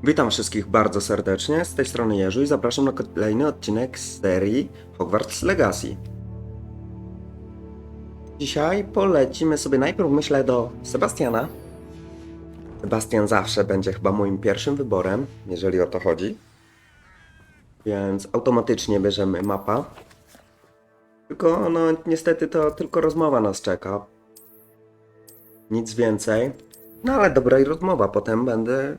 Witam wszystkich bardzo serdecznie, z tej strony Jerzy i zapraszam na kolejny odcinek z serii Hogwarts Legacy. Dzisiaj polecimy sobie najpierw, myślę, do Sebastiana. Sebastian zawsze będzie chyba moim pierwszym wyborem, jeżeli o to chodzi. Więc automatycznie bierzemy mapa. Tylko, no niestety to tylko rozmowa nas czeka. Nic więcej. No ale dobra i rozmowa, potem będę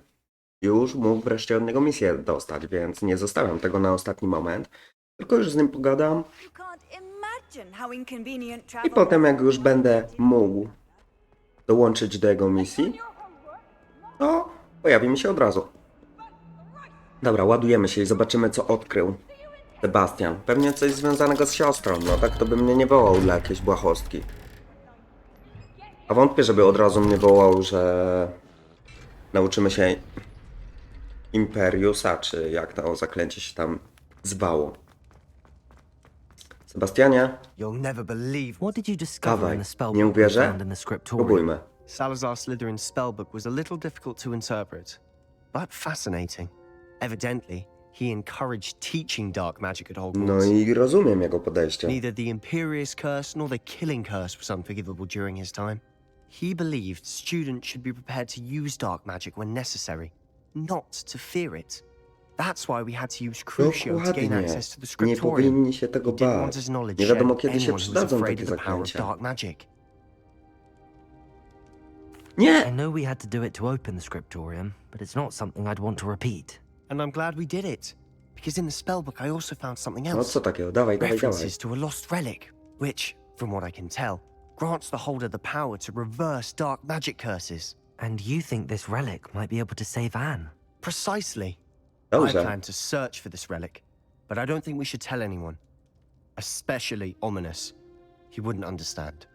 już mógł wreszcie od niego misję dostać, więc nie zostawiam tego na ostatni moment. Tylko już z nim pogadam. I potem jak już będę mógł dołączyć do jego misji, to pojawi mi się od razu. Dobra, ładujemy się i zobaczymy, co odkrył Sebastian. Pewnie coś związanego z siostrą, no tak to by mnie nie wołał dla jakiejś błahostki. A wątpię, żeby od razu mnie wołał, że nauczymy się Imperiusa, czy jak to zaklęcie się tam zwało. Sebastianie, What did you discover dawaj, in the spellbook nie we uwierzę? found in the scriptorium? Próbujmy. Salazar Slytherin's spellbook was a little difficult to interpret, but fascinating. Evidently, he encouraged teaching dark magic at No Hogwarts. i rozumiem jego podejście. Neither the Imperious Curse nor the Killing Curse was unforgivable during his time. He believed students should be prepared to use dark magic when necessary, not to fear it. That's why we had to use Crucio to gain Dokładnie. access to the Nie scriptorium. powinni się tego He didn't want bać. his knowledge Nie wiadomo, shared kiedy with się anyone who was przydadzą afraid takie of the power of zaklęcia. dark magic. I Nie! know we had to do it to open the scriptorium, but it's not something I'd want to repeat. And I'm glad we did it, because in the spellbook I also found something else. No co takiego? Dawaj, dawaj, dawaj. References to a lost relic, which, from what I can tell, grants the holder the power to reverse dark magic curses. And you think this relic might be able to save Anne? Precisely. I Dobrze. plan to search for this relic, but I don't think we should tell anyone. Especially Ominous. He wouldn't understand.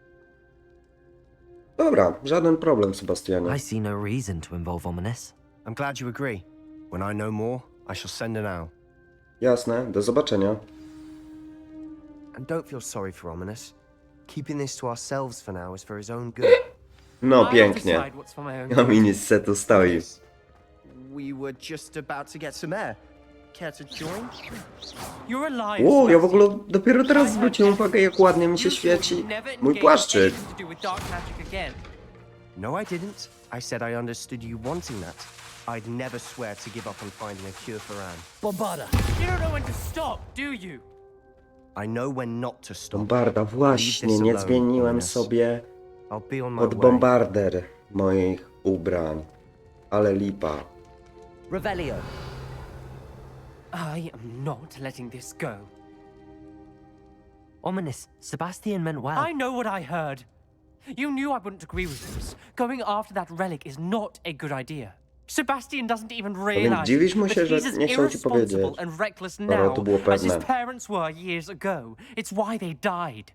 Dobra, żaden problem, Sebastianie. I see no reason to involve Ominous. I'm glad you agree. When I know more, I shall send an owl. Jasne, do zobaczenia. And don't feel sorry for Ominous. Keeping this to ourselves for now is for his own good. No, pięknie. Ominis tu stoi. We were just about to get some air. Care to join? You're a liar. O, ja w ogóle dopiero teraz zwróciłem uwagę, jak ładnie mi się świeci mój płaszczyk. No, I didn't. I said I understood you wanting that. I'd never swear to give up on finding a cure for Anne. Bombada. You don't know when to stop, do you? I know when not to stop. Bombarda, właśnie, nie zmieniłem sobie I'll be on my pod way. bombarder moich ubrań. Ale lipa. Revelio. I am not letting this go. Ominous, Sebastian meant well. I know what I heard. You knew I wouldn't agree with this. Going after that relic is not a good idea. Sebastian doesn't even realize dziwisz mu się, that że he's as nie chciał ci irresponsible powiedzieć. and reckless Skoro now to było as his pewne. parents were years ago. It's why they died.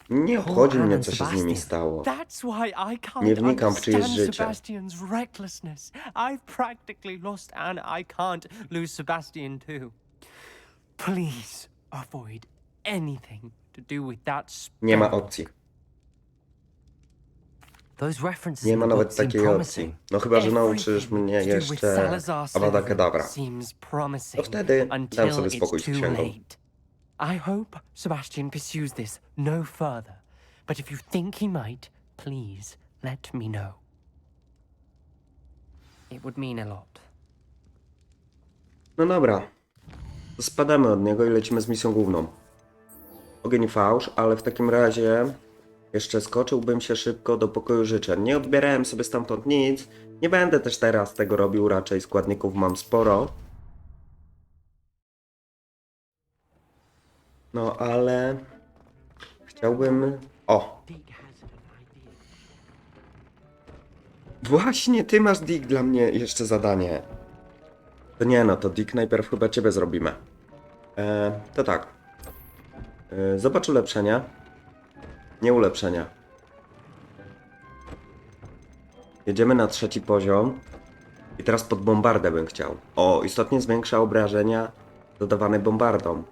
Nie obchodzi mnie, Anne co się z Sebastian. nimi stało. That's why I can't Nie wnikam w czyjeś understand życie. Sebastian's recklessness. I've practically lost Anne. I can't lose Sebastian too. Please avoid anything to do with that Nie ma spell. opcji. Those references Nie in ma the nawet book seem takiej promising. opcji. No chyba, że nauczysz mnie Everything to do with jeszcze Salazar Avada Slytherin Kedavra. seems promising To wtedy until dam sobie it's spokój z too księgą. late. I hope Sebastian pursues this no further. But if you think he might, please let me know. It would mean a lot. No dobra. To spadamy od niego i lecimy z misją główną. Ogień i fałsz, ale w takim razie jeszcze skoczyłbym się szybko do pokoju życzeń. Nie odbierałem sobie stamtąd nic. Nie będę też teraz tego robił, raczej składników mam sporo. No ale chciałbym... O! Właśnie ty masz, Dick, dla mnie jeszcze zadanie. To nie no, to Dick najpierw chyba ciebie zrobimy. To tak. Zobacz ulepszenia. Nie ulepszenia. Jedziemy na 3. poziom. I teraz pod bombardę bym chciał. O, istotnie zwiększa obrażenia dodawane bombardą.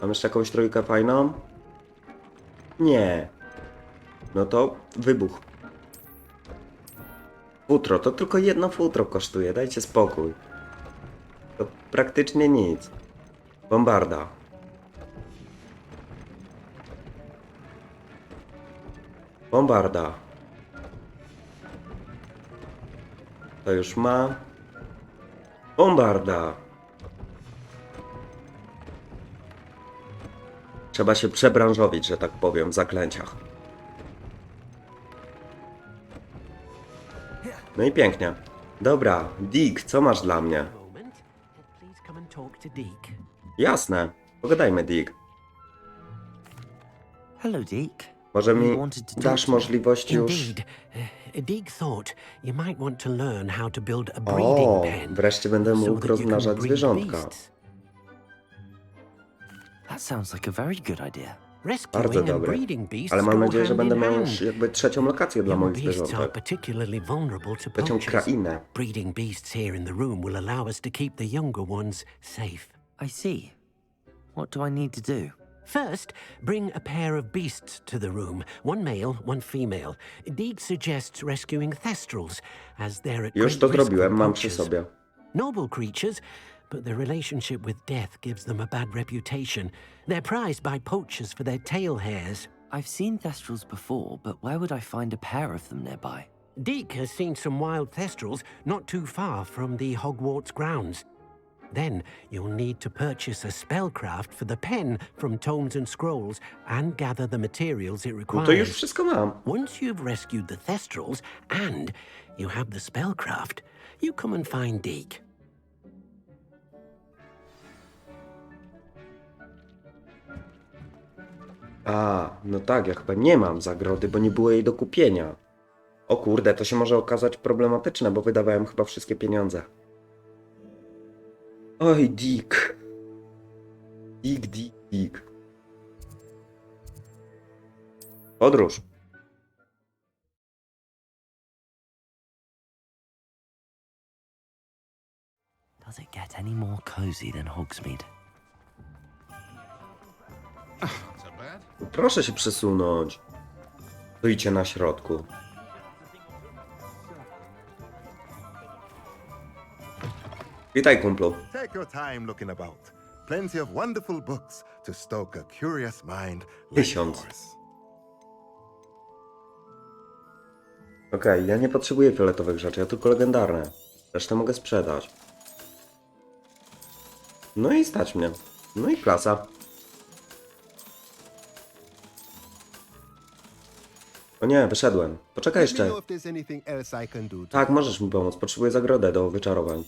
Mam jeszcze jakąś trójkę fajną? Nie. No to wybuch. Futro, to tylko jedno futro kosztuje, dajcie spokój. To praktycznie nic. Bombarda. Bombarda. To już ma. Bombarda. Trzeba się przebranżowić, że tak powiem, w zaklęciach. No i pięknie. Dobra, Dick, co masz dla mnie? Jasne, pogadajmy, Dick. Hello, Deke. Może You mi wanted to talk dasz to me? możliwość już... Indeed. Deke thought you might want to learn how to build a breeding O, pen. wreszcie będę so mógł that you can rozmnażać breed zwierzątka. beasts. That sounds like a very good idea. Bardzo Rescuing and dobre. breeding beasts Ale mam go nadzieję, że hand będę in miał hand. już jakby trzecią lokację dla Young moich beasts are zwierzątek. particularly vulnerable to Trzecią poachers. krainę. Breeding beasts here in the room will allow us to keep the younger ones safe. I see. What do I need to do? First, bring a pair of beasts to the room. One male, one female. Deke suggests rescuing thestrals, as they're at Już great to risk zrobiłem, from mam przy poachers. sobie. Noble creatures, but their relationship with death gives them a bad reputation. They're prized by poachers for their tail hairs. I've seen thestrals before, but where would I find a pair of them nearby? Deke has seen some wild thestrals not too far from the Hogwarts grounds. Then you'll need to purchase a spellcraft for the pen from Tomes and Scrolls and gather the materials it No requires. to już wszystko mam. Once you've rescued the thestrals and you have the spellcraft, you come and find Deke. A, no tak, ja chyba nie mam zagrody, bo nie było jej do kupienia. O kurde, to się może okazać problematyczne, bo wydawałem chyba wszystkie pieniądze. Oj, Dick. Dick. Podróż. Does it get any more cozy than Hogsmeade? Proszę się przesunąć. Stoicie na środku. Witaj, kumplu. Take your time looking about. Plenty of wonderful books to stoke a curious mind like 1000. yours. Okej, ja nie potrzebuję fioletowych rzeczy, ja tylko legendarne. Resztę mogę sprzedać. No i stać mnie. No i klasa. O nie, wyszedłem. Poczekaj Let me jeszcze. know if there's anything else I can do to Tak, możesz mi pomóc. Potrzebuję zagrodę do wyczarowań.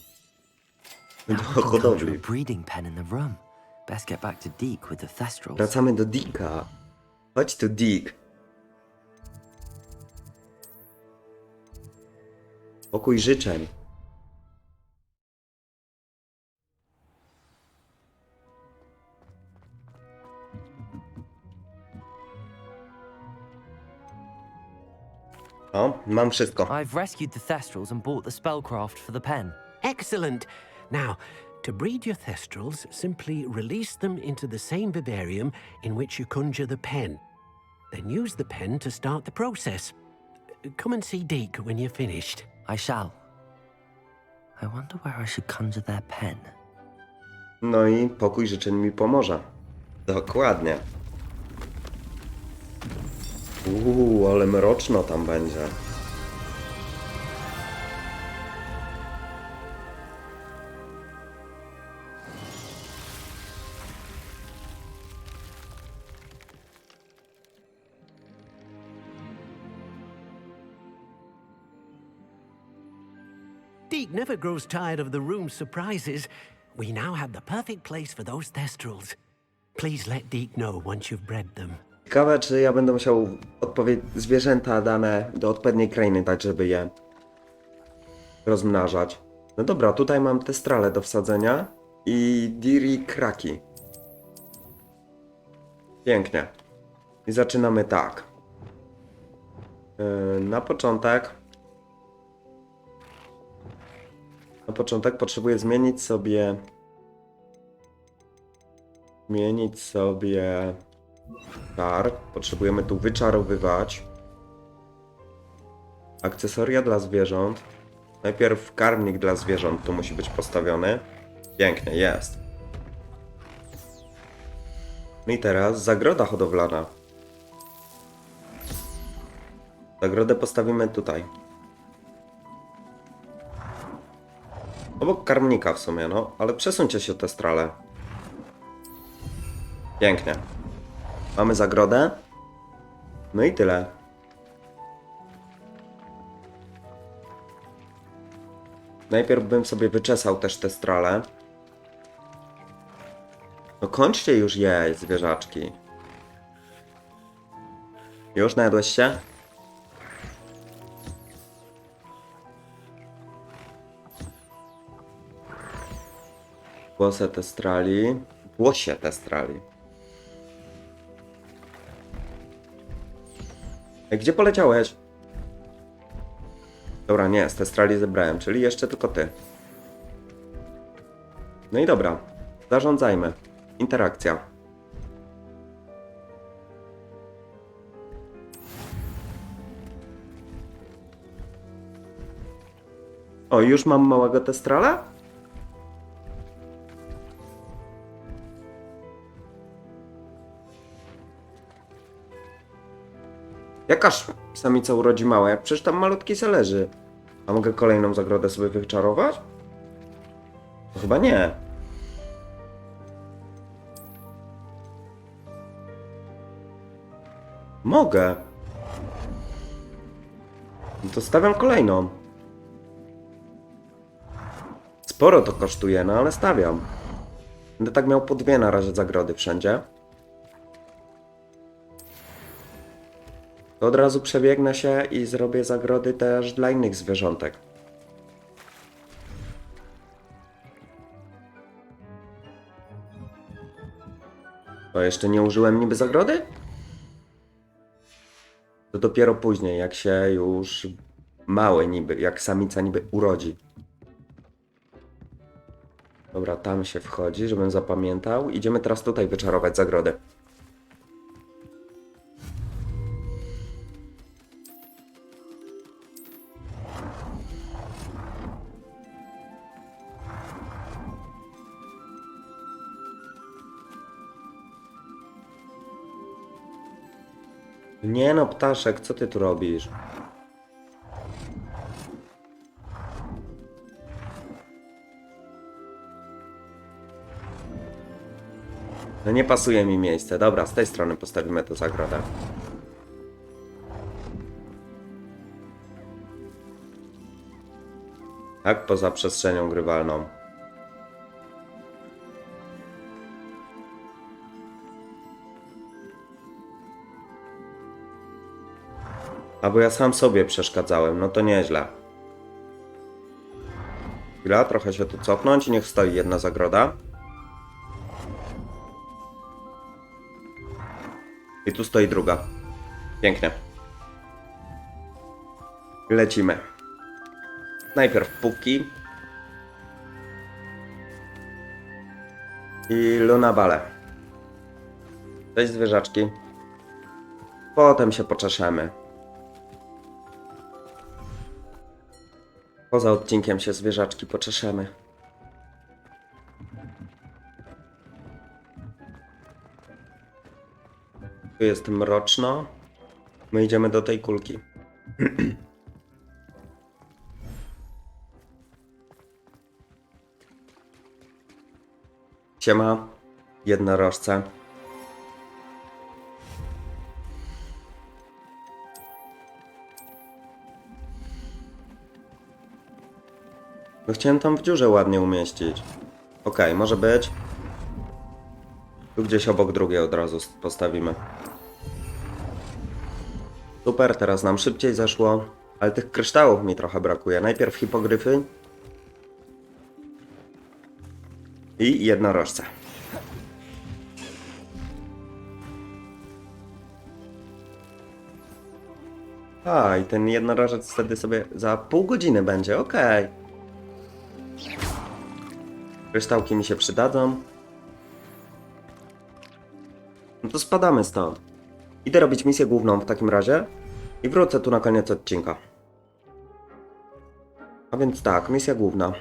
Do Now I can conjure hodowli. a breeding pen in the room. Best get back to Deke with the thestrals. Wracamy do Dicka. Chodź tu, Dick. Pokój życzeń. O, mam wszystko. I've rescued the thestrals and bought the spellcraft for the pen. Excellent. Now, to breed your thestrals, simply release them into the same vivarium in which you conjure the pen. Then use the pen to start the process. Come and see Deke when you're finished. I shall. I wonder where I should conjure their pen. No i pokój życzeń mi pomoże. Dokładnie. Ale mroczno tam będzie. Deke never grows tired of the room's surprises. We now have the perfect place for those thestrals. Please let Deke know once you've bred them. Ciekawe, czy ja będę musiał zwierzęta dane do odpowiedniej krainy dać, żeby je rozmnażać. No dobra, tutaj mam te strale do wsadzenia i diri kraki. Pięknie. I zaczynamy tak. Na początek potrzebuję zmienić sobie czar. Potrzebujemy tu wyczarowywać. Akcesoria dla zwierząt. Najpierw karmnik dla zwierząt tu musi być postawiony. Pięknie, jest. No i teraz zagroda hodowlana. Zagrodę postawimy tutaj. Obok karmnika w sumie, no. Ale przesuńcie się te strale. Pięknie. Mamy zagrodę. No i tyle. Najpierw bym sobie wyczesał też te strale. No kończcie już jeść, zwierzaczki. Już najadłeś się? Włosy testrali. Włosie testrali. Ej, gdzie poleciałeś? Dobra, nie, z testrali zebrałem, czyli jeszcze tylko ty. No i dobra, zarządzajmy. Interakcja. O, już mam małego testrala? Jakaż samica urodzi małe, jak przecież tam malutki se leży. A mogę kolejną zagrodę sobie wyczarować? To chyba nie. Mogę. No to stawiam kolejną. Sporo to kosztuje, no ale stawiam. Będę tak miał po dwie na razie zagrody wszędzie. To od razu przebiegnę się i zrobię zagrody też dla innych zwierzątek. To jeszcze nie użyłem niby zagrody? To dopiero później, jak się już mały niby, jak samica niby urodzi. Dobra, tam się wchodzi, żebym zapamiętał. Idziemy teraz tutaj wyczarować zagrodę. Nie no, ptaszek, co ty tu robisz? No nie pasuje mi miejsce. Dobra, z tej strony postawimy tę zagrodę. Tak, poza przestrzenią grywalną. A bo ja sam sobie przeszkadzałem, no to nieźle. Chwila, trochę się tu cofnąć i niech stoi jedna zagroda. I tu stoi druga. Pięknie. Lecimy. Najpierw pupki. I lunabale. Cześć zwierzaczki. Potem się poczeszemy. Poza odcinkiem się zwierzaczki poczeszemy. Tu jest mroczno. My idziemy do tej kulki. Siema, jednorożce. No chciałem tam w dziurze ładnie umieścić. Okej, może być. Tu gdzieś obok drugiej od razu postawimy. Super, teraz nam szybciej zeszło. Ale tych kryształów mi trochę brakuje. Najpierw hipogryfy. I jednorożce. A, i ten jednorożec wtedy sobie za pół godziny będzie, okej. Kryształki mi się przydadzą. No to spadamy stąd. Idę robić misję główną w takim razie i wrócę tu na koniec odcinka. A więc tak, misja główna.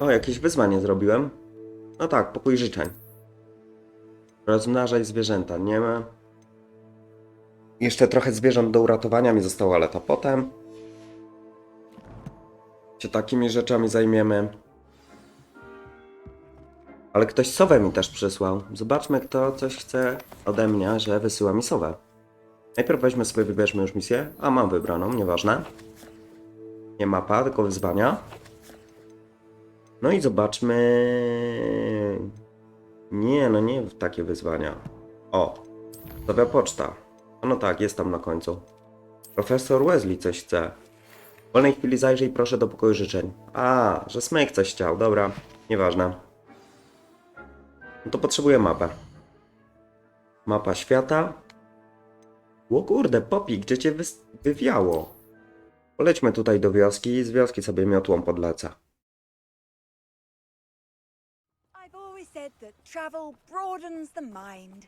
O, jakieś wyzwanie zrobiłem. No tak, pokój życzeń. Rozmnażać zwierzęta. Nie ma. Jeszcze trochę zwierząt do uratowania mi zostało, ale to potem. Się takimi rzeczami zajmiemy. Ale ktoś sowę mi też przysłał. Zobaczmy, kto coś chce ode mnie, że wysyła mi sowę. Najpierw weźmy sobie, wybierzmy już misję. A, mam wybraną, nieważne. Nie mapa, tylko wyzwania. No i zobaczmy... Nie, no nie takie wyzwania. O, sowia poczta. No tak, jest tam na końcu. Profesor Weasley coś chce. W wolnej chwili zajrzyj proszę do pokoju życzeń. A, że Smyk coś chciał, dobra, nieważne. No to potrzebuję mapę. Mapa świata. O kurde, Poppy, gdzie cię wywiało? Polećmy tutaj do wioski i z wioski sobie miotłą podlecę. I've always said that travel broadens the mind.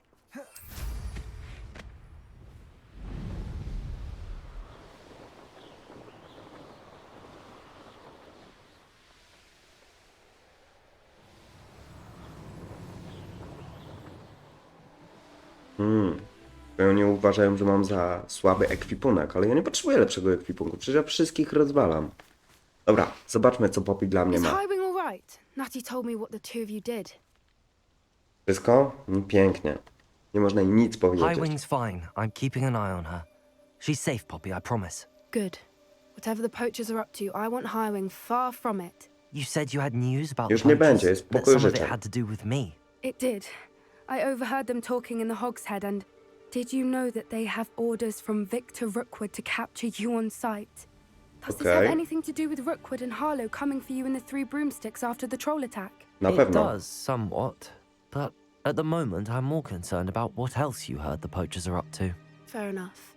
Oni uważają, że mam za słaby ekwipunek, ale ja nie potrzebuję lepszego ekwipunku, przecież ja wszystkich rozwalam. Dobra, zobaczmy co Poppy dla mnie Is ma. hiring all right? Natty told me what the two of you did. Wszystko? Pięknie. Nie można jej nic powiedzieć. Highwing's fine. I'm keeping an eye on her. She's safe, Poppy, I promise. Good. Whatever the poachers are up to, I want Highwing far from it. You said you had news about Już the nie poachers, będzie, jest that pokój some of it życzeń. had to do with me. It did. I overheard them talking in the Hog's Head, and did you know that they have orders from Victor Rookwood to capture you on sight? Does this have Okay. anything to do with Rookwood and Harlow coming for you in the Three Broomsticks after the troll attack? Na It pewno. does, somewhat. But at the moment, I'm more concerned about what else you heard the poachers are up to. Fair enough.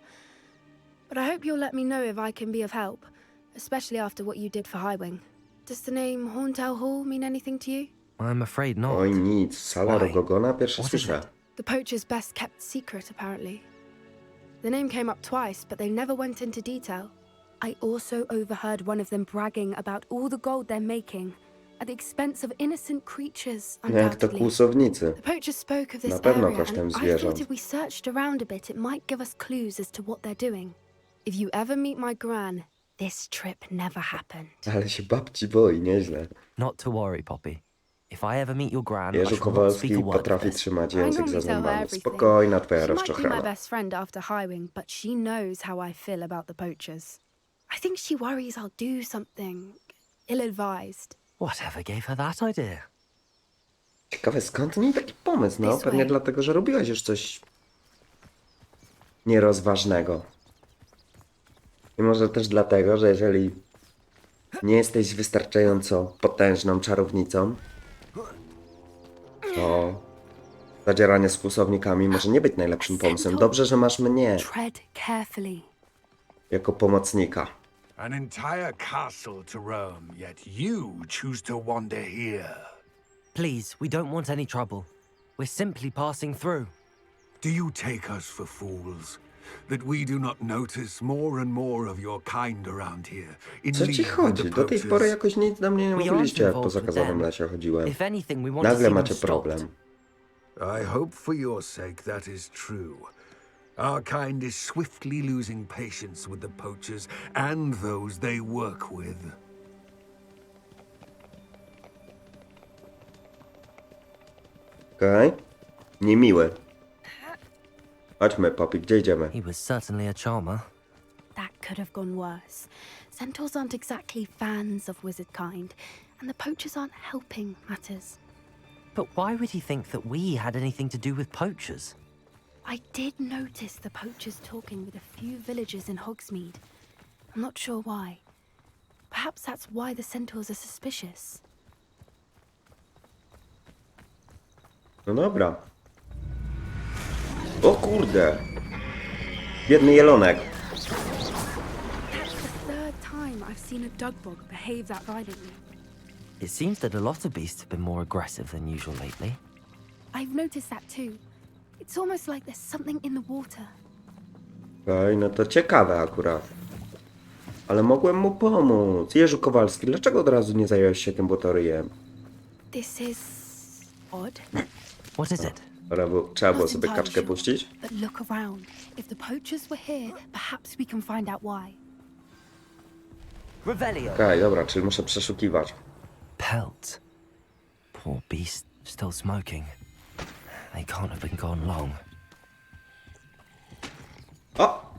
But I hope you'll let me know if I can be of help, especially after what you did for Highwing. Does the name Horntail Hall mean anything to you? I'm afraid not. Oj nic, sala Why? Rogogona, pierwszy What is słyszę. it? The poacher's best kept secret, apparently. The name came up twice, but they never went into detail. I also overheard one of them bragging about all the gold they're making at the expense of innocent creatures, Jak to undoubtedly. kłusownicy. The poacher spoke of this Na pewno area, kosztem and I zwierząt. thought if we searched around a bit, it might give us clues as to what they're doing. If you ever meet my gran, this trip never happened. Ale się babci boi, nieźle. Not to worry, Poppy. If I ever meet your gran, I Jerzy shall not speak Kowalski a word of potrafi this. trzymać I język normally za tell her zębami. everything. Spokojna twoja She might be my rozczochrana. best friend after Highwing, but she knows how I feel about the poachers. I think she worries I'll do something ill-advised. Whatever gave her that idea? Ciekawe skąd mi taki pomysł, no? This Pewnie way. dlatego, że robiłaś już coś nierozważnego. I może też dlatego, że jeżeli nie jesteś wystarczająco potężną czarownicą, to zadzieranie z kłusownikami może nie być najlepszym pomysłem. Dobrze, że masz mnie Tread carefully. jako pomocnika. An entire castle to roam, yet you choose to wander here. Please, we don't want any trouble. We're simply passing through. Do you take us for fools? That we do not notice more and more of your kind around here, in Co ci league with chodzi? the Do tej pory poachers? jakoś nic do mnie nie We aren't mówiliście, jak po involved with zakazowym them. lesie chodziłem. If anything, we want to Nagle see them macie stopped. problem. I hope for your sake that is true. Our kind is swiftly losing patience with the poachers and those they work with. Okej? Niemiły. Chodźmy, Poppy, gdzie idziemy? He was certainly a charmer. That could have gone worse. Centaurs aren't exactly fans of wizard kind, and the poachers aren't helping matters. But why would he think that we had anything to do with poachers? I did notice the poachers talking with a few villagers in Hogsmeade. I'm not sure why. Perhaps that's why the centaurs are suspicious. No dobra. O kurde! Biedny jelonek. That's the third time I've seen a dugbog behave that violently. It seems that a lot of beasts have been more aggressive than usual lately. I've noticed that too. It's almost like there's something in the water. Okej, no to ciekawe akurat. Ale mogłem mu pomóc. Jerzy Kowalski, dlaczego od razu nie zająłeś się tym błotoryjem? This is odd. What is it? Trzeba było Not sobie entirely kaczkę sure, puścić? But look around. If the poachers were here, perhaps we can find out why. Revelio. Okej, dobra, czyli muszę przeszukiwać. Pelts. Poor beast, still smoking. They can't have been gone long. O!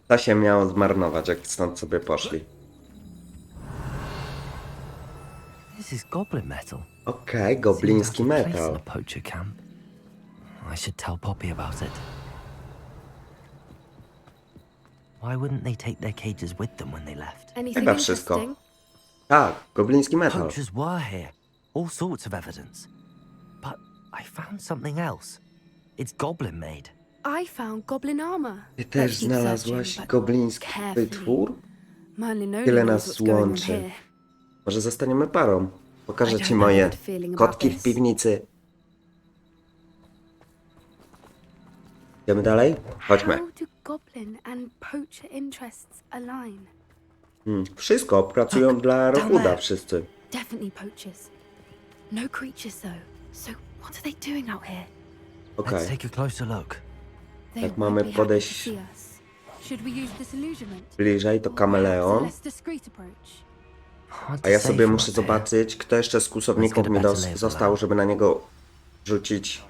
To się miało zmarnować, jak stąd sobie poszli. This is goblin metal. Okej, gobliński Seems out of place metal. in a poacher camp. I should tell Poppy about it. Why wouldn't they take their cages with them when they left? Anything Chyba wszystko. interesting? Tak, gobliński metal. Poachers were here. All sorts of evidence. But I found something else. It's goblin made. I found goblin armor. Ty też Let's keep znalazłaś searching, but gobliński carefully. wytwór? Merlin only Tyle knows nas what's going on łączy. here. Może zostaniemy parą. Pokażę I don't ci have moje a good feeling about kotki w this. piwnicy. Idziemy dalej? Chodźmy. How do goblin and poacher interests align? Wszystko, pracują dla Rockooda there. wszyscy. Definitely poachers. No creatures though. So what are they doing out here? Okej, Let's take a closer look. They Tak, would mamy be happy podejść to see us. Should we use disillusionment? bliżej, to Or kameleon. perhaps a less discreet approach? Hard to A ja say sobie from muszę up here. zobaczyć, kto jeszcze z kłusowników mi został, żeby na niego rzucić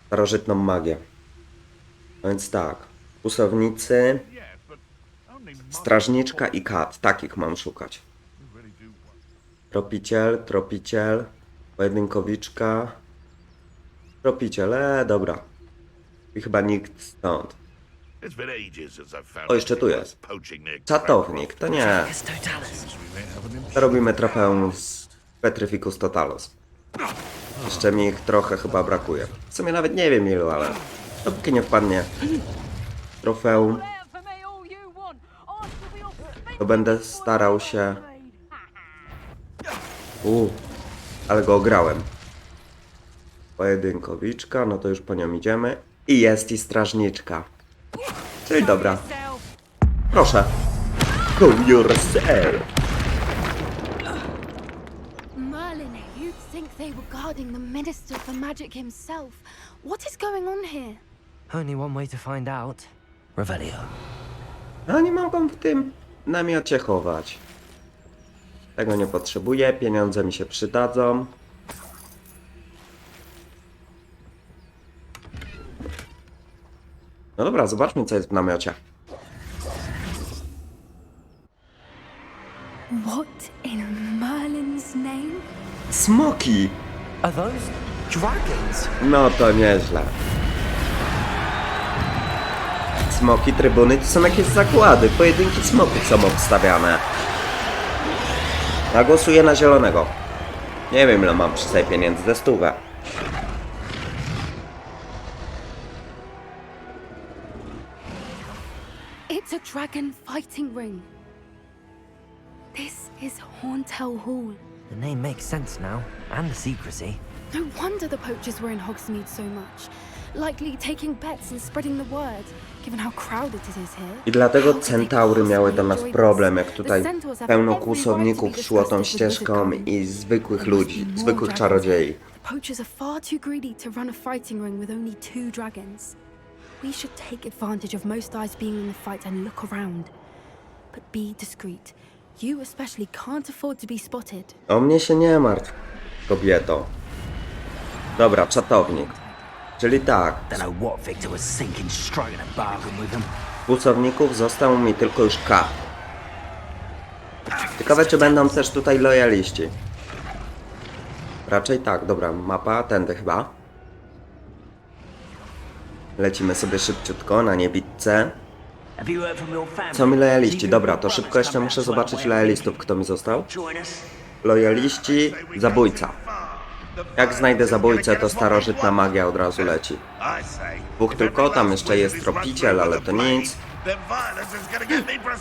starożytną magię. No więc tak, kłusownicy, strażniczka i kat, takich mam szukać. Tropiciel, pojedynkowiczka, tropiciel, dobra. I chyba nikt stąd. O, jeszcze tu jest. Czatownik, to nie. It's totalis. To robimy trofeum z Petrificus Totalus. Jeszcze mi ich trochę chyba brakuje. W sumie nawet nie wiem ilu, ale dopóki nie wpadnie trofeum, to będę starał się... ale go ograłem. Pojedynkowiczka, no to już po nią idziemy. I jest i strażniczka. Czyli dobra. Proszę. Go yourself. Merlin, you'd think they were guarding the minister for magic himself. What is going on here? Only one way to find out. Revelio. A nie mogą w tym namiocie chować. Tego nie potrzebuję, pieniądze mi się przydadzą. No dobra, zobaczmy co jest w namiocie. What in Merlin's name? Smoki! Are those dragons? No to nieźle. Smoki, trybuny, to są jakieś zakłady. Pojedynki smoków są obstawiane. Ja głosuję na zielonego. Nie wiem ile mam przy sobie pieniędzy, ze 100. It's a dragon fighting ring. This is Hauntel Hall. The name makes sense now, and the secrecy. No wonder the poachers were in Hogsmeade so much. Likely taking bets and spreading the word, given how crowded it is here. I dlatego How could they centaury miały do nas possibly problem, enjoy jak this? tutaj The centaurs have pełno every right kłusowników to be szło tą disgusted with ścieżką wizard i zwykłych There must be ludzi, more zwykłych dragons czarodziei. here. The poachers are far too greedy to run a fighting ring with only 2 dragons. We should take advantage of most eyes being in the fight and look around. But be discreet. You especially can't afford to be spotted. O mnie się nie martw, kobieto. Dobra, czatownik. Czyli tak, Don't know what Victor was thinking, striking a bargain with them. kłusowników został mi tylko już K. Ciekawe czy będą też tutaj lojaliści. Raczej tak, dobra, mapa, tędy chyba. Lecimy sobie szybciutko na niebitce. Have you heard from your family? Co mi lojaliści? Dobra, to szybko jeszcze muszę zobaczyć lojalistów, kto mi został. Lojaliści, zabójca. Jak znajdę zabójcę, to starożytna magia od razu leci. 2 tylko, tam jeszcze jest tropiciel, ale to nic.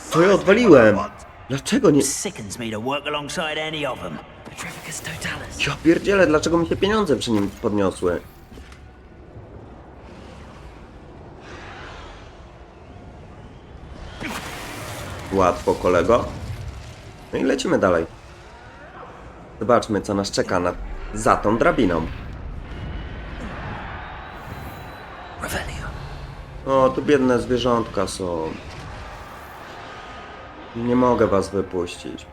Co ja odwaliłem? Dlaczego nie... Sickens me to work alongside any of them. Petrificus totalis. Ja pierdzielę, dlaczego mi się pieniądze przy nim podniosły? Łatwo, kolego. No i lecimy dalej. Zobaczmy, co nas czeka za tą drabiną. O, tu biedne zwierzątka są. Nie mogę was wypuścić.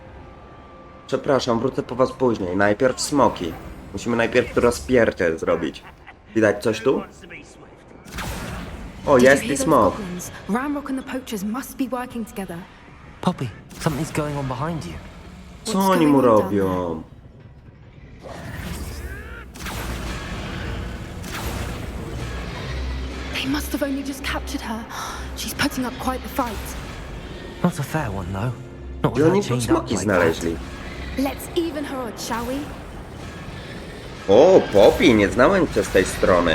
Przepraszam, wrócę po was później. Najpierw smoki. Musimy najpierw tu rozpierkę zrobić. Widać coś tu? O, jest i smok. Ramrock and the poachers must be working together. Poppy, something's going on behind you. Co oni mu robią? They must have only just captured her. She's putting up quite the fight. Not a fair one, though. Not I with oni her tu chained up smoki like znaleźli. Let's even her odds, shall we? O, Poppy, nie znałem cię z tej strony.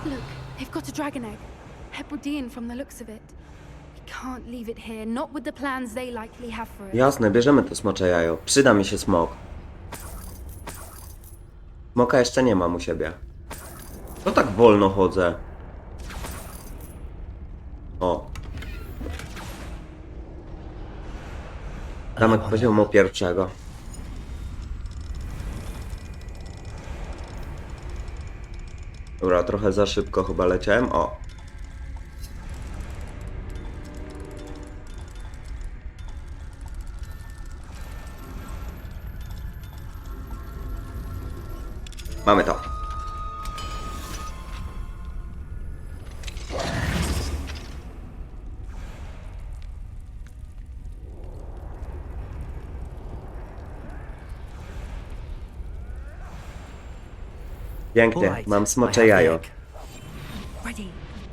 Look, they've got a dragon egg. Hebridean from the looks of it. We can't leave it here, not with the plans they likely have for it. Jasne, bierzemy to smocze jajo. Przyda mi się smok. Smoka jeszcze nie mam u siebie. To tak wolno chodzę. O. Zamek poziomu pierwszego. Dobra, trochę za szybko chyba leciałem. O. Mamy to. Pięknie, mam smocze jajo. Ready.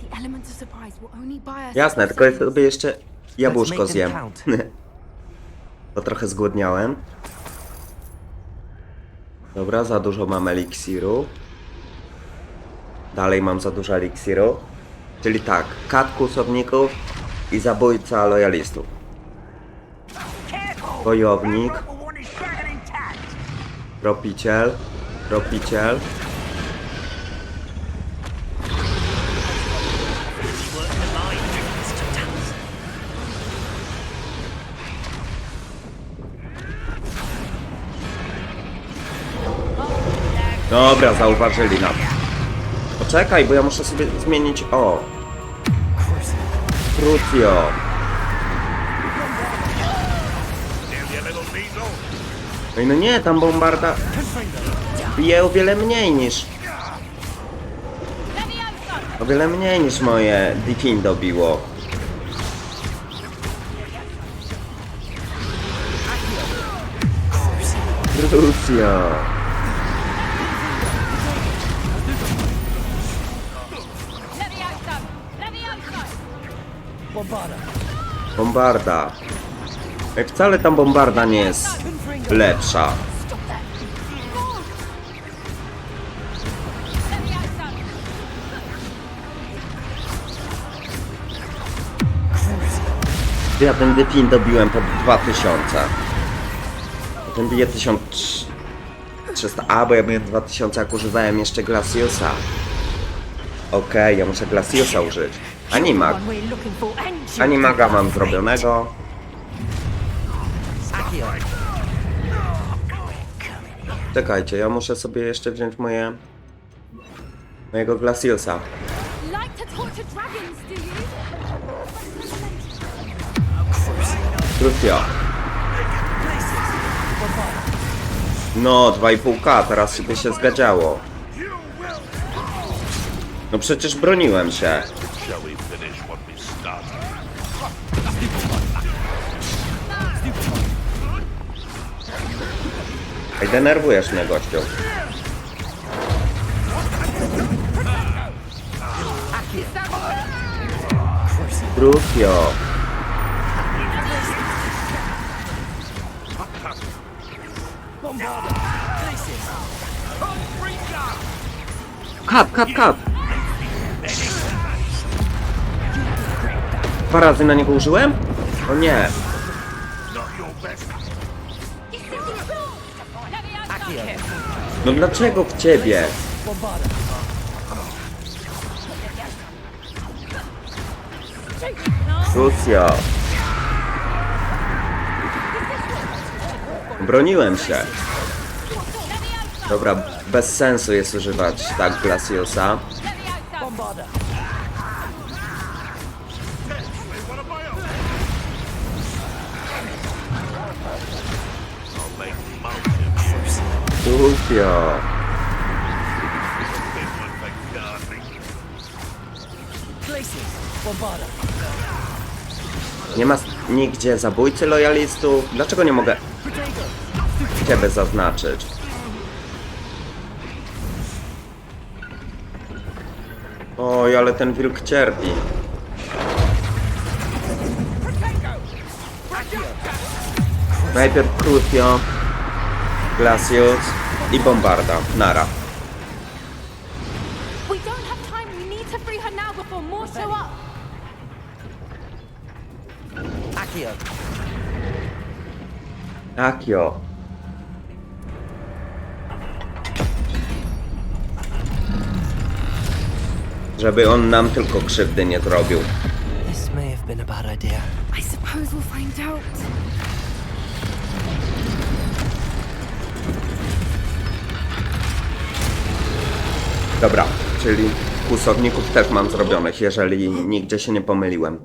The element of surprise will only buy us. Jasne, tylko ja sobie jeszcze jabłuszko Let's make zjem. them count. To trochę zgłodniałem. Dobra, za dużo mam eliksiru. Dalej mam za dużo eliksiru. Czyli tak, kat kłusowników i zabójca lojalistów. Wojownik. Tropiciel. Tropiciel. Dobra, zauważyli nas. Poczekaj, bo ja muszę sobie zmienić... O! Crucio. Ej, no nie, tam bombarda bije o wiele mniej niż... O wiele mniej niż moje Difindo biło. Crucio. Bombarda. Ej, wcale tam bombarda nie jest lepsza. Ja ten Defin dobiłem po 2000. Ten bije 1300. A, bo ja byłem 2000, jak używałem jeszcze Glaciusa. Okej, ja muszę Glaciusa użyć. Animag. Animaga mam zrobionego. Czekajcie, ja muszę sobie jeszcze wziąć mojego Glaciusa. Like to torture dragons, do you? Crucio. No, 2,5K, teraz by się zgadzało. No przecież broniłem się. Ej, denerwujesz mnie, gościu. Crucio. Kap. 2 razy na niego użyłem? O nie. No dlaczego w ciebie? Crucio. Broniłem się. Dobra, bez sensu jest używać tak Glaciosa. Crucio. Nie ma nigdzie zabójcy lojalistów. Dlaczego nie mogę ciebie zaznaczyć? Oj, ale ten wilk cierpi. Najpierw Crucio, Glacius i Bombarda. Nara. We don't have time. We need to free her now before more show up. Akio. Żeby on nam tylko krzywdy nie zrobił. This may have been a bad idea. I suppose we'll find out. Dobra, czyli kłusowników też mam zrobionych, jeżeli nigdzie się nie pomyliłem.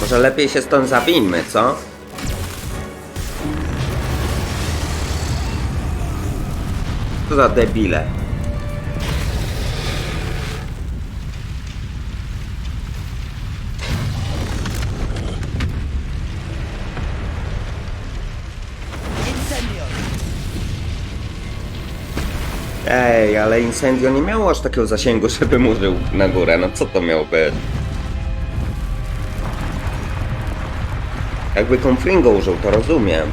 Może lepiej się stąd zawińmy, co? Co za debile. Ej, ale Incendio nie miało aż takiego zasięgu, żebym użył na górę. No co to miało być? Jakby Confringo użył, to rozumiem.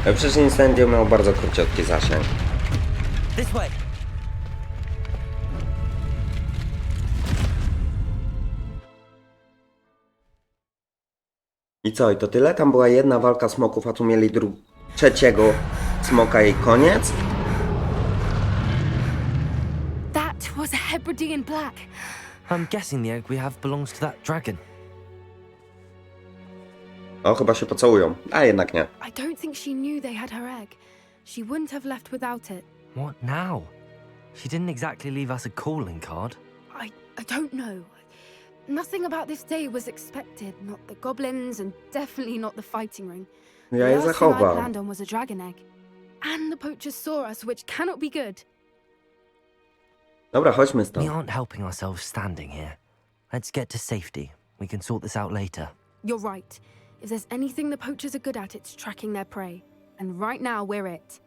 Ale przecież Incendio miał bardzo króciutki zasięg. This way. I co, i to tyle? Tam była jedna walka smoków, a tu mieli trzeciego smoka i koniec? That was a Hebridean black. I'm guessing the egg we have belongs to that dragon. O, chyba się pocałują. A jednak nie. I don't think she knew they had her egg. She wouldn't have left without it. What now? She didn't exactly leave us a calling card. I don't know. Nothing about this day was expected. Not the goblins and definitely not the fighting ring. Ja The je last thing I zachowam. planned on was a dragon egg. And the poachers saw us, which cannot be good. Dobra, chodźmy We stąd. aren't helping ourselves standing here. Let's get to safety. We can sort this out later. You're right. If there's anything the poachers are good at, it's tracking their prey. And right now, we're it.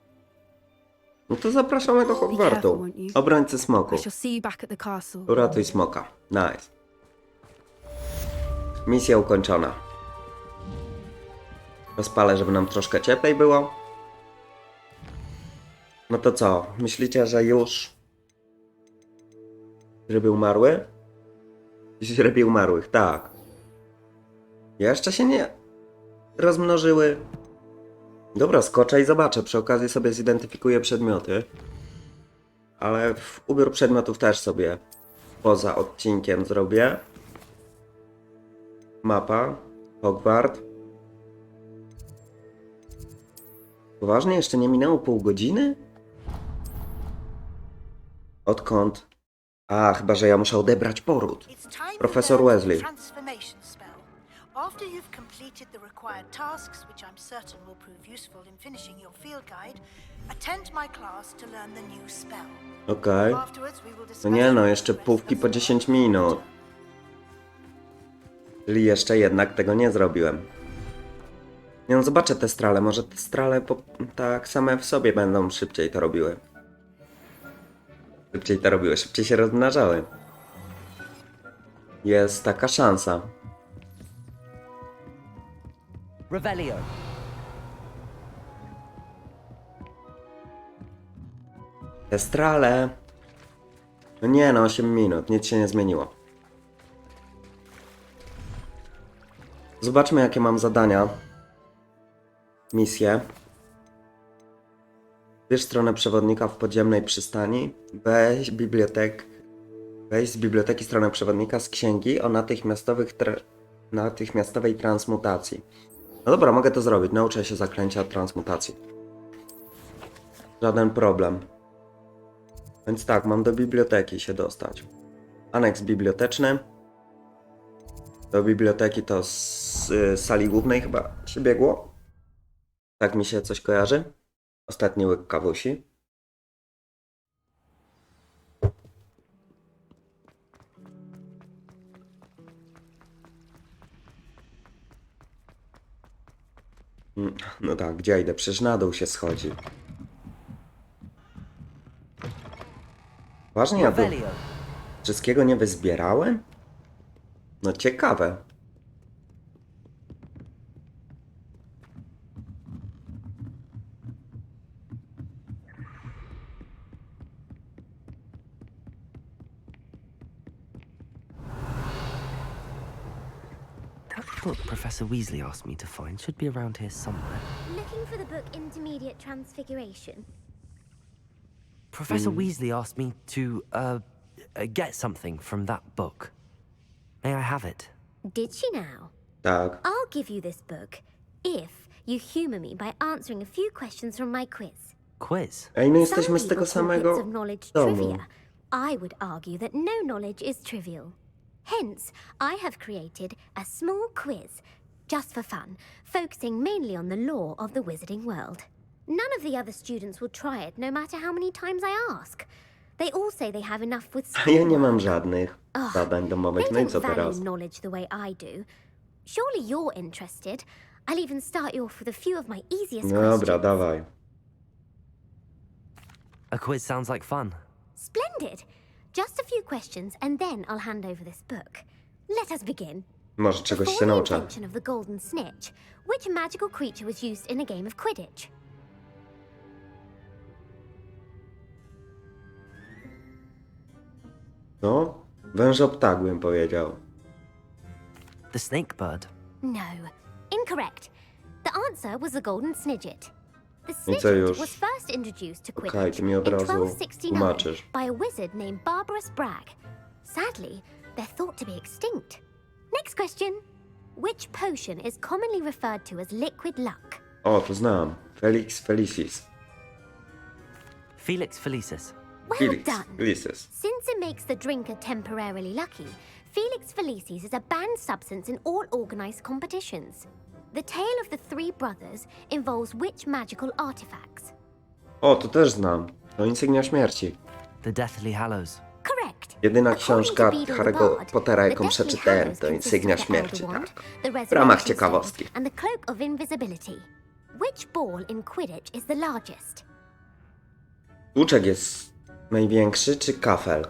No to zapraszamy do Hogwartu. Obrońcy I smoków. shall see you back at the castle. Uratuj smoka. Nice. Misja ukończona. Rozpalę, żeby nam troszkę cieplej było. No to co? Myślicie, że już... Ryby umarły? Ryby umarłych, tak. Jeszcze się nie rozmnożyły. Dobra, skoczę i zobaczę. Przy okazji sobie zidentyfikuję przedmioty. Ale w ubiór przedmiotów też sobie poza odcinkiem zrobię. Mapa. Hogwart. Poważnie? Jeszcze nie minęło pół godziny? Odkąd? A, chyba, że ja muszę odebrać poród. Profesor Weasley. After you've completed the required tasks, which I'm certain will prove useful in finishing your field guide, attend my class to learn the new spell. Okej. Afterwards, we will discuss No nie no, your jeszcze progress półki thus po far. 10 minut. Czyli jeszcze jednak tego nie zrobiłem. Nie no, zobaczę te strale. Może te strale tak same w sobie będą szybciej to robiły. Szybciej się rozmnażały. Jest taka szansa. Revelio. Te strale... No nie no, 8 minut. Nic się nie zmieniło. Zobaczmy, jakie mam zadania. Misje. Bierz stronę przewodnika w podziemnej przystani. Weź z biblioteki stronę przewodnika z księgi o natychmiastowej transmutacji. No dobra, mogę to zrobić. Nauczę się zaklęcia transmutacji. Żaden problem. Więc tak, mam do biblioteki się dostać. Aneks biblioteczny. Do biblioteki to z sali głównej chyba się biegło. Tak mi się coś kojarzy. Ostatni łyk kawusi. No tak, gdzie idę? Przecież na dół się schodzi. Ważnie, ja tu wszystkiego nie wyzbierałem? No ciekawe. That book Professor Weasley asked me to find should be around here somewhere. Looking for the book Intermediate Transfiguration. Professor Weasley asked me to, get something from that book. May I have it? Did she now? Tak. I'll give you this book if you humor me by answering a few questions from my quiz. Quiz? Ej, no Some jesteśmy z people tego call bits samego of knowledge domu. trivia. I would argue that no knowledge is trivial. Hence, I have created a small quiz, just for fun, focusing mainly on the lore of the wizarding world. None of the other students will try it, no matter how many times I ask. They all say they have enough with A ja nie mam schoolwork. żadnych zadań domowych. They No i don't co value teraz? knowledge the way I do. Surely you're interested. I'll even start you off with a few of my easiest No dobra, questions. dawaj. A quiz sounds like fun. Splendid. Just a few questions and then I'll hand over this book. Let us begin. Może czegoś Before się the nauczę. invention of the golden snitch, which magical creature was used in a game of Quidditch? No? Wężoptak bym powiedział. The snake bird. No. Incorrect. The answer was the golden snidget. The I co snidget już? was first introduced to Okej, Quidditch ty mi od in razu 1269 tłumaczysz. by a wizard named Barbarous Bragg. Sadly, they're thought to be extinct. Next question. Which potion is commonly referred to as liquid luck? O, to znam. Felix Felicis. Felix Felicis. Well Felix done. Felicis. Since it makes the drinker temporarily lucky, Felix Felicis is a banned substance in all organized competitions. The tale of the three brothers involves which magical artifacts? O, to też znam. To Insygnia Śmierci. The Deathly Hallows. Correct. Jedyna According książka to Beedle the Harry'ego Bard, Pottera, the jaką Deathly przeczytałem, Hallows to consist Insygnia of the Śmierci, Elder Wand, tak. the W ramach Resurrection ciekawostki. Stone, and the Cloak of Invisibility. Which ball in Quidditch is the largest? Łuczek jest największy, czy kafel?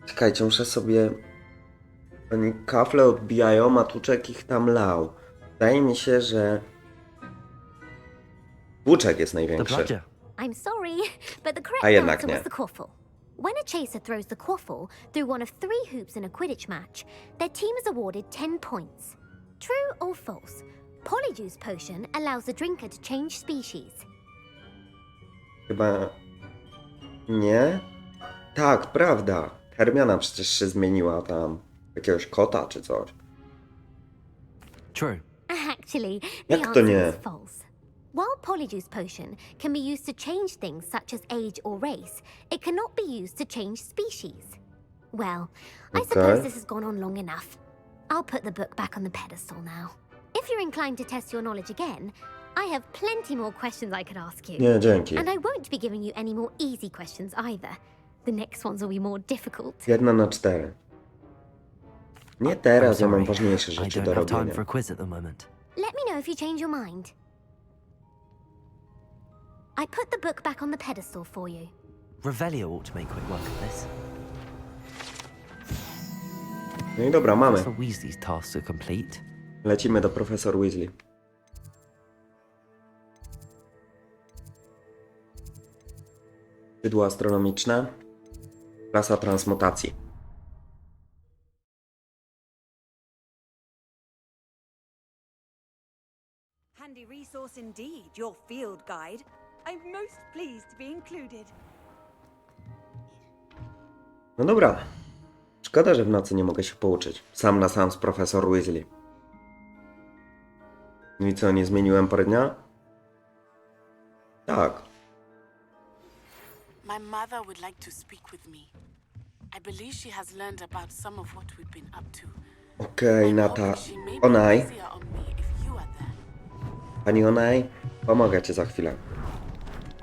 Czekajcie, muszę sobie... Oni kafle odbijają, a tłuczek ich tam lał. Wydaje mi się, że... Łuczek jest The największy. bludger. I'm sorry, but the correct A jednak answer nie. was the quaffle. When a chaser throws the quaffle through one of 3 hoops in a Quidditch match, their team is awarded 10 points. True or false? Polyjuice potion allows the drinker to change species. Chyba... Nie? Tak, prawda. Hermiona przecież się zmieniła tam. Jakiegoś kota czy coś. True. Actually, the Jak to answer nie? is false. While Polyjuice potion can be used to change things such as age or race, it cannot be used to change species. Well, I suppose this has gone on long enough. I'll put the book back on the pedestal now. If you're inclined to test your knowledge again, I have plenty more questions I could ask you. Nie, dzięki. And I won't be giving you any more easy questions either. The next ones will be more difficult. 1 na 4. Nie teraz, I'm ja mam sorry. ważniejsze I rzeczy don't do have time robienia. for a quiz at the moment. Let me know if you change your mind. I put the book back on the pedestal for you. Revelio ought to make quick work of this. No i dobra, mamy. Professor Weasley's tasks are complete. Lecimy do profesor Weasley. Bydło astronomiczne. Klasa transmutacji. resource indeed, your field guide. I'm most pleased to be included. No dobra. Szkoda, że w nocy nie mogę się pouczyć. Sam na sam z profesor Weasley. No i co, nie zmieniłem pory dnia? Tak. My mother would like to speak with me. I believe she has learned about some of what we've been up to. Okej, Nata. Onaj. Pani Onaj, pomogę ci za chwilę.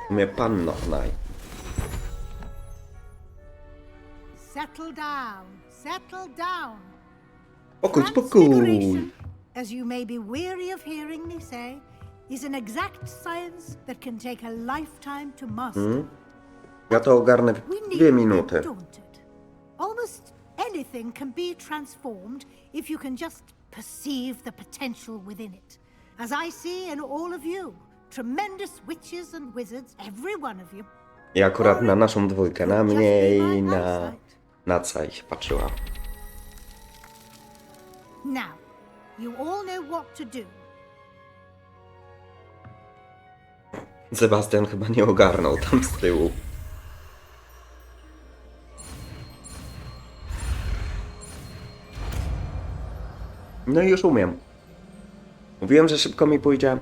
Mnie panno Onaj. Settle down, settle down. Spokój, spokój. Transfiguration, as you may be weary of hearing me say, is an exact science that can take a lifetime to master. Ja to ogarnę w 2 minuty. Almost anything can be transformed if you can just perceive the potential within it. As I see in all of you, tremendous witches and wizards, every one of you. I akurat na naszą dwójkę, na mnie i na Ca się patrzyła. Now, you all know what to do. Sebastian chyba nie ogarnął tam z tyłu. No i już umiem. Mówiłem, że szybko mi pójdzie.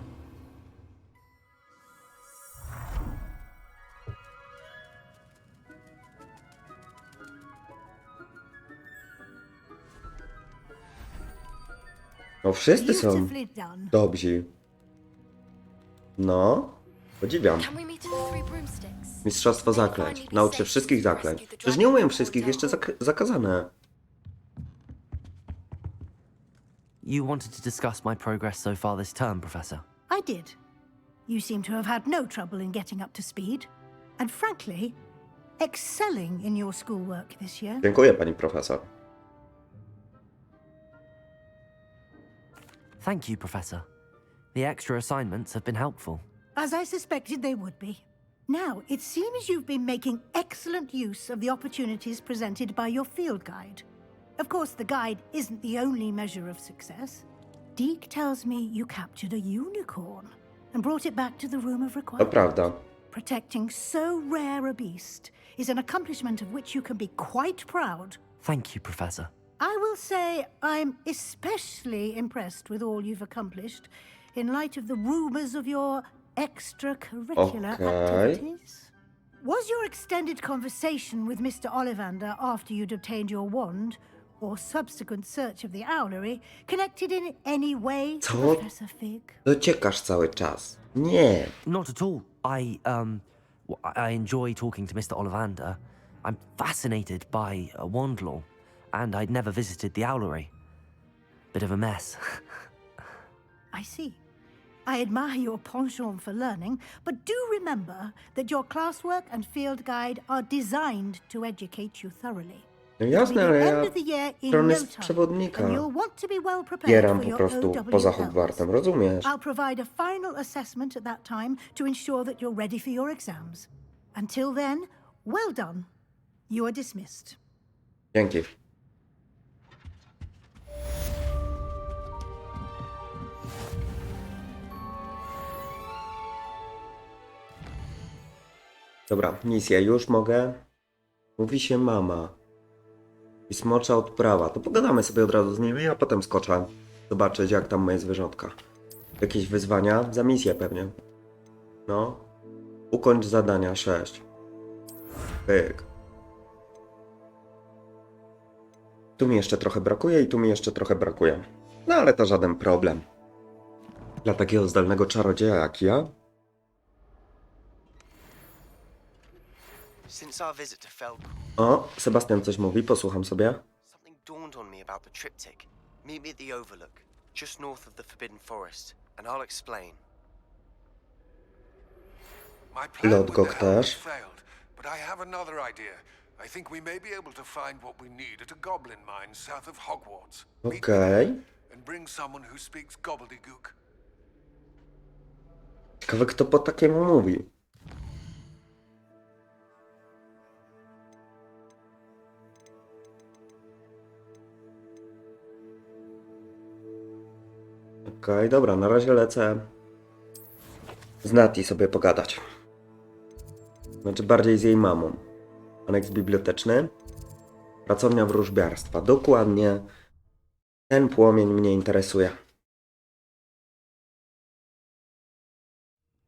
No wszyscy są dobrzy. No, podziwiam. Mistrzostwo zaklęć. Naucz się wszystkich zaklęć. Przecież nie umiem wszystkich, jeszcze zakazane. You wanted to discuss my progress so far this term, Professor? I did. You seem to have had no trouble in getting up to speed. And frankly, excelling in your schoolwork this year. Dziękuję, pani profesor. Thank you, Professor. The extra assignments have been helpful. As I suspected they would be. Now, it seems you've been making excellent use of the opportunities presented by your field guide. Of course, the guide isn't the only measure of success. Deke tells me you captured a unicorn and brought it back to the room of To requirement. prawda. Protecting so rare a beast is an accomplishment of which you can be quite proud. Thank you, Professor. I will say I'm especially impressed with all you've accomplished in light of the rumors of your extracurricular activities. Was your extended conversation with Mr. Ollivander after you'd obtained your wand, or subsequent search of the owlery, connected in any way to Co? Professor Fig? Dociekasz cały czas. Nie. Not at all. I enjoy talking to Mr. Ollivander. I'm fascinated by wand law, and I'd never visited the owlery. Bit of a mess. I see. I admire your penchant for learning, but do remember that your classwork and field guide are designed to educate you thoroughly. No jasne, ale ja stronę z przewodnika bieram po prostu poza Hogwartem, rozumiesz? I'll provide a final assessment at that time to ensure that you're ready for your exams. Until then, well done. You are dismissed. Dzięki. Dobra, misja, już mogę. Mówi się mama. I smocza odprawa. To pogadamy sobie od razu z nimi, a potem skoczę zobaczyć, jak tam moje zwierzątka. Jakieś wyzwania? Za misję pewnie. No. Ukończ zadania 6. Pyk. Tu mi jeszcze trochę brakuje i tu mi jeszcze trochę brakuje. No ale to żaden problem. Dla takiego zdolnego czarodzieja jak ja. Since our visit to Felk, O, Sebastian coś mówi, posłucham sobie. something dawned on me about the triptych. Meet me at the Overlook, just north of the Forbidden Forest, and I'll explain. My plan Lord with the helmet Goktash. failed, but I have another idea. I think we may be able to find what we need at a goblin mine south of Hogwarts. Meet me Okej. there and bring someone who speaks gobbledygook. Ciekawe, kto po takiemu mówi. Okej, dobra, na razie lecę z Nati sobie pogadać. Znaczy bardziej z jej mamą. Aneks biblioteczny. Pracownia wróżbiarstwa. Dokładnie ten płomień mnie interesuje.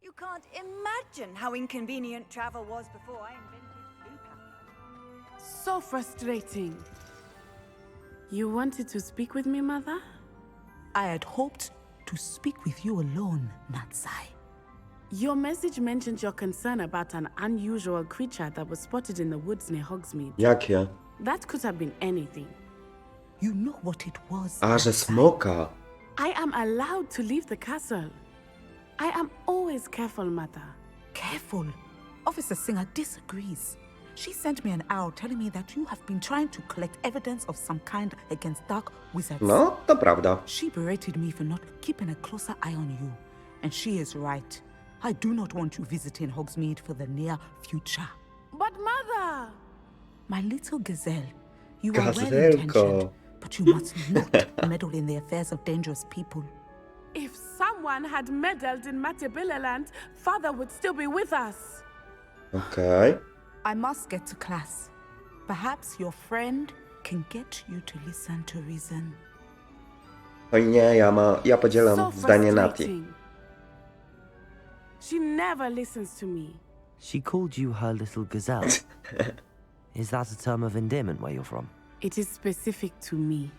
You can't imagine how inconvenient travel was before I invented blue. So frustrating. You wanted to speak with me, Mother? I had hoped to speak with you alone, Natsai. Your message mentioned your concern about an unusual creature that was spotted in the woods near Hogsmeade. Jakie? That could have been anything. You know what it was. A, że smoka. I am allowed to leave the castle. I am always careful, Mother. Careful. Officer Singer disagrees. She sent me an owl telling me that you have been trying to collect evidence of some kind against dark wizards. No, to prawda. She berated me for not keeping a closer eye on you. And she is right. I do not want you visiting Hogsmeade for the near future. But Mother! My little gazelle, you are well-intentioned, but you must not meddle in the affairs of dangerous people. If someone had meddled in Matabeleland, Father would still be with us. Okej. I must get to class. Perhaps your friend can get you to listen to reason. Oj nie, ja podzielam So zdanie Nati. frustrating. She never listens to me. She called you her little gazelle. Is that a term of endearment where you're from? It is specific to me.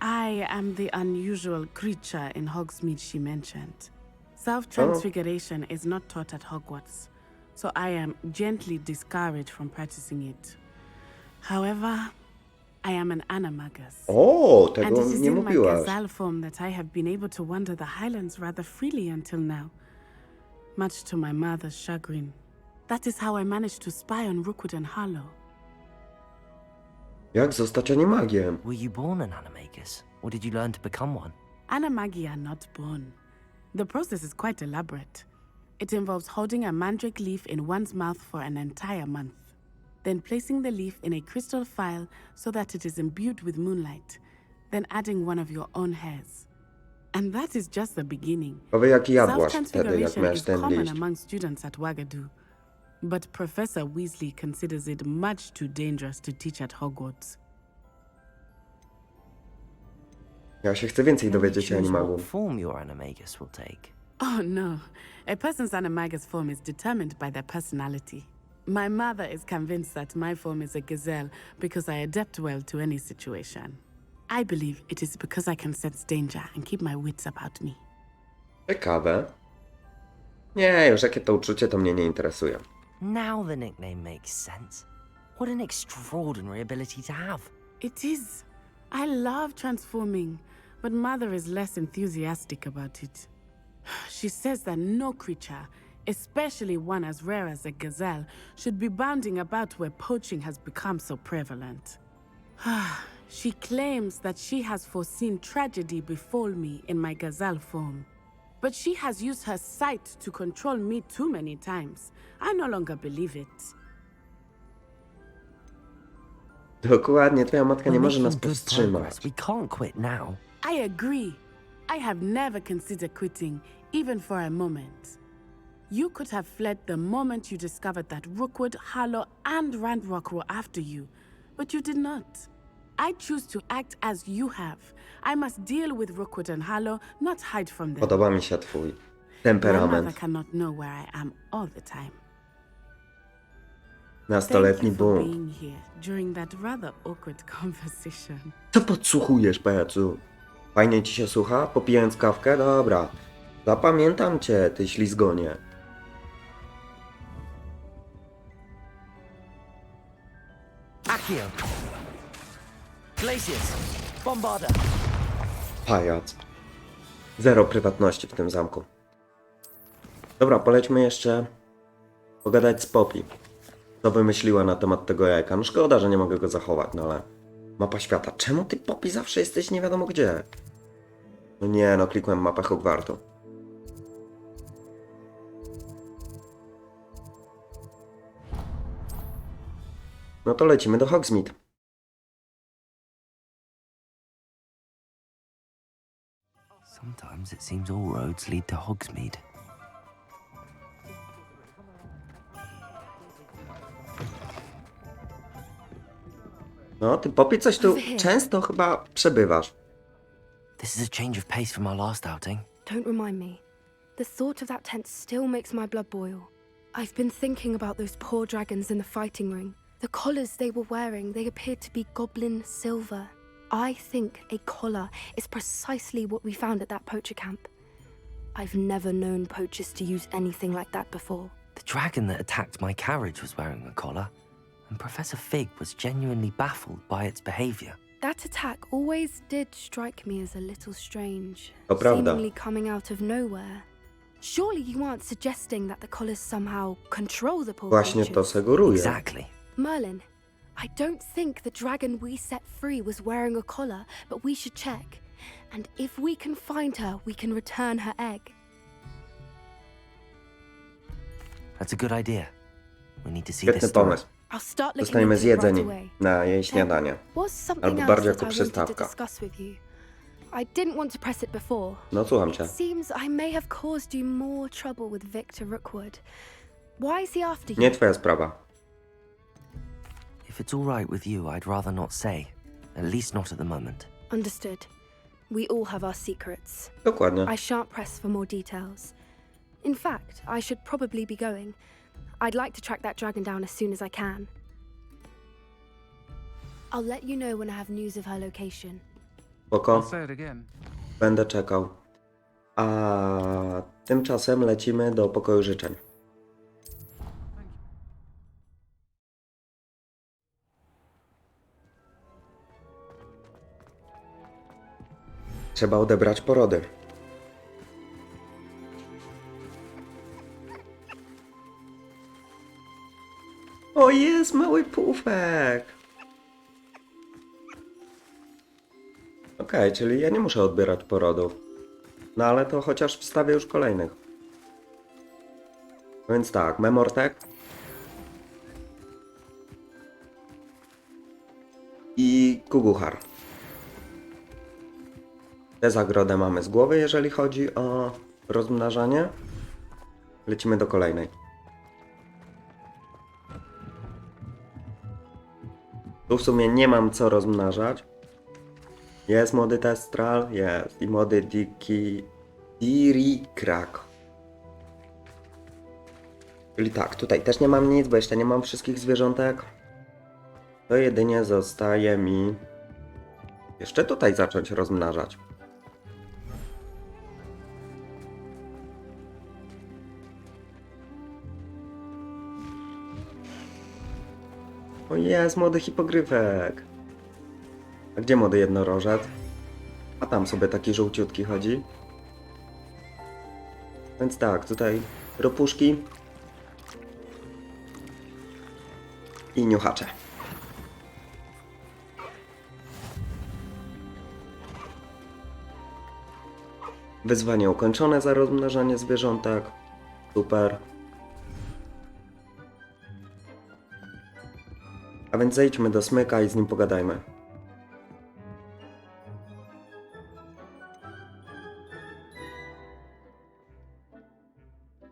I am the unusual creature in Hogsmeade she mentioned. Self-transfiguration is not taught at Hogwarts, so I am gently discouraged from practicing it. However, I am an animagus. O, And tego it is nie in my mówiłaś. gazelle form that I have been able to wander the Highlands rather freely until now, much to my mother's chagrin. That is how I managed to spy on Rookwood and Harlow. Jak zostać animagiem? Were you born an animagus, or did you learn to become one? Animagi are not born. The process is quite elaborate. It involves holding a mandrake leaf in one's mouth for an entire month, then placing the leaf in a crystal phial so that it is imbued with moonlight, then adding one of your own hairs. And that is just the beginning. Powie jaki jadłaś wtedy, jak Self-transfiguration miałeś is ten common liść. among students at Wagadu, but Professor Weasley considers it much too dangerous to teach at Hogwarts. Ja się chcę więcej dowiedzieć o Choose animagu. what form your animagus will take. Oh no, a person's animagus form is determined by their personality. My mother is convinced that my form is a gazelle because I adapt well to any situation. I believe it is because I can sense danger and keep my wits about me. Ciekawe. Nie, już jakie to uczucie, to mnie nie interesuje. Now the nickname makes sense. What an extraordinary ability to have. It is. I love transforming, but Mother is less enthusiastic about it. She says that no creature, especially one as rare as a gazelle, should be bounding about where poaching has become so prevalent. She claims that she has foreseen tragedy befall me in my gazelle form. But she has used her sight to control me too many times. I no longer believe it. Dokładnie, twoja matka nie We're może nas making good powstrzymać. progress. We can't quit now. I agree. I have never considered quitting, even for a moment. You could have fled the moment you discovered that Rookwood, Harlow, and Ranrock were after you, but you did not. I choose to act as you have. I must deal with Rookwood and Harlow, not hide from them. Podoba mi się twój My mother temperament. cannot know where I am all the time. Nastoletni Thank you for bunt. being here during that rather awkward conversation. Co podsłuchujesz, pajacu? Fajnie ci się słucha? Popijając kawkę? Dobra. Zapamiętam cię, ty ślizgonie. Accio. Glacius. Bombarda. Pajac. Zero prywatności w tym zamku. Dobra, polećmy jeszcze pogadać z Poppy. Co wymyśliła na temat tego jajka. No szkoda, że nie mogę go zachować, no ale... Mapa świata. Czemu ty, Poppy, zawsze jesteś nie wiadomo gdzie? No nie, no klikłem mapę Hogwartu. No to lecimy do Hogsmeade. Sometimes it seems all roads lead to Hogsmeade. No, ty Poppy coś tu często chyba przebywasz. This is a change of pace from our last outing. Don't remind me. The thought of that tent still makes my blood boil. I've been thinking about those poor dragons in the fighting ring. The collars they were wearing, they appeared to be goblin silver. I think a collar is precisely what we found at that poacher camp. I've never known poachers to use anything like that before. The dragon that attacked my carriage was wearing a collar, and Professor Fig was genuinely baffled by its behavior. That attack always did strike me as a little strange, To prawda. seemingly coming out of nowhere. Surely you aren't suggesting that the collars somehow control the poor Właśnie to creatures? sugeruje. Exactly. Merlin, I don't think the dragon we set free was wearing a collar, but we should check. And if we can find her, we can return her egg. That's a good idea. We need to see Świetny this through. pomysł. I'll start looking Zostaniemy into it right zjedzeni away. na jej śniadanie. Was something Albo else bardziej that jako I wanted to przystawka. discuss with you? I didn't want to press it before. No, słucham cię. It seems I may have caused you more trouble with Victor Rookwood. Why is he after you? Nie twoja sprawa. If it's all right with you, I'd rather not say. At least not at the moment. Understood. We all have our secrets. Dokładnie. I shan't press for more details. In fact, I should probably be going. I'd like to track that dragon down as soon as I can. I'll let you know when I have news of her location. Spoko. Say it again. Będę czekał. A tymczasem lecimy do pokoju życzeń. Trzeba odebrać porody. O, jest mały pufek! Okej, czyli ja nie muszę odbierać porodów. No ale to chociaż wstawię już kolejnych. Więc tak, memortek. I kuguchar. Tę zagrodę mamy z głowy, jeżeli chodzi o rozmnażanie. Lecimy do kolejnej. Tu w sumie nie mam co rozmnażać. Jest młody testral, jest i młody dirikrak. Czyli tak, tutaj też nie mam nic, bo jeszcze nie mam wszystkich zwierzątek. To jedynie zostaje mi jeszcze tutaj zacząć rozmnażać. O, jest młody hipogryfek. A gdzie młody jednorożec? A tam sobie taki żółciutki chodzi. Więc tak, tutaj ropuszki i niuchacze. Wyzwanie ukończone za rozmnażanie zwierzątek. Super. A więc zejdźmy do smyka i z nim pogadajmy.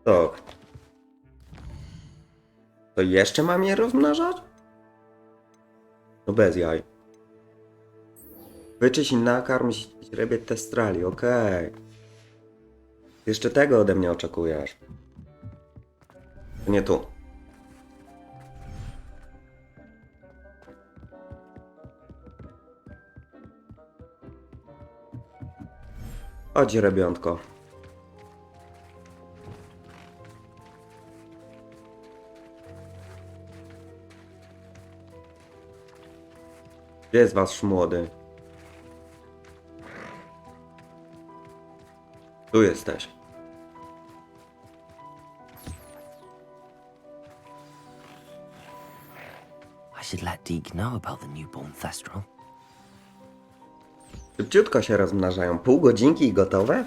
To. To jeszcze mam je rozmnażać? No bez jaj. Wyczyść i nakarm źrebie testrali, okej. Jeszcze tego ode mnie oczekujesz. To nie tu. Chodź, rebiątko. Gdzie jest wasz młody? Tu jesteś. I should let Deke know about the newborn thestral. Szybciutko się rozmnażają. Pół godzinki i gotowe?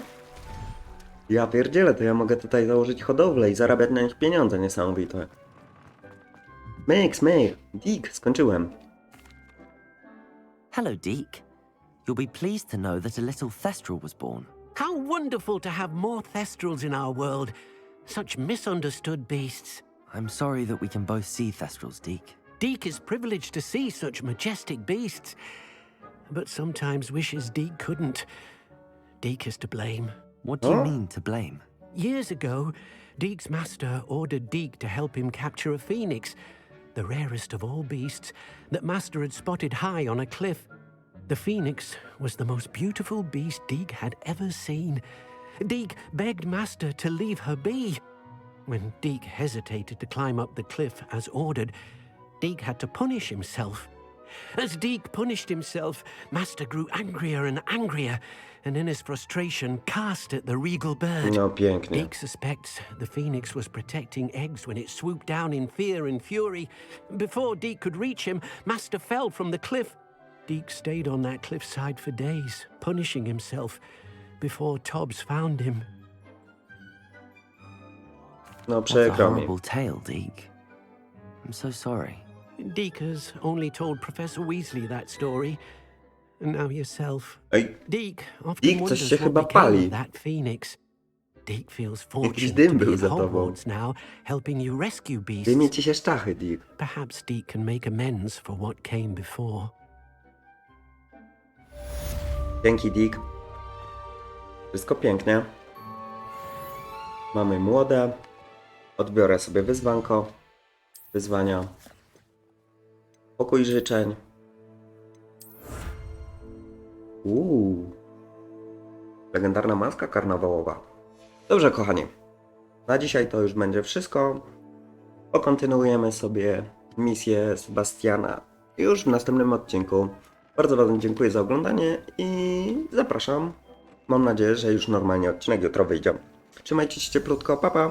Ja pierdzielę, to ja mogę tutaj założyć hodowlę i zarabiać na nich pieniądze niesamowite. Myk. Deke, skończyłem. Hello, Deke. You'll be pleased to know that a little thestral was born. How wonderful to have more thestrals in our world. Such misunderstood beasts. I'm sorry that we can both see thestrals, Deke. Deke is privileged to see such majestic beasts. But sometimes wishes Deke couldn't. Deke is to blame. What do you mean, to blame? Years ago, Deke's master ordered Deke to help him capture a phoenix, the rarest of all beasts, that master had spotted high on a cliff. The phoenix was the most beautiful beast Deke had ever seen. Deke begged master to leave her be. When Deke hesitated to climb up the cliff as ordered, Deke had to punish himself. As Deke punished himself, master grew angrier and angrier, and in his frustration cast at the regal bird. No, pięknie. Deke suspects the phoenix was protecting eggs when it swooped down in fear and fury. Before Deke could reach him, master fell from the cliff. Deke stayed on that cliffside for days, punishing himself, before Tobbs found him. No, That's a przykro mi. horrible tale, Deke. I'm so sorry. Deke has only told Professor Weasley that story. And now yourself. Ej, Deke often Deke, coś wonders się what chyba became pali. of that phoenix. Deke feels Jakiś fortunate dym to be był at za tobą. Hogwarts now, helping you rescue beasts. Dymie ci się szczachy, Deke. Perhaps Deke can make amends for what came before. Dzięki, Dick. Wszystko pięknie. Mamy młode. Odbiorę sobie wyzwanko. Wyzwania. Pokój życzeń. Legendarna maska karnawałowa. Dobrze, kochani. Na dzisiaj to już będzie wszystko. Pokontynuujemy sobie misję Sebastiana już w następnym odcinku. Bardzo Wam dziękuję za oglądanie i zapraszam. Mam nadzieję, że już normalnie odcinek jutro wyjdzie. Trzymajcie się cieplutko, pa pa!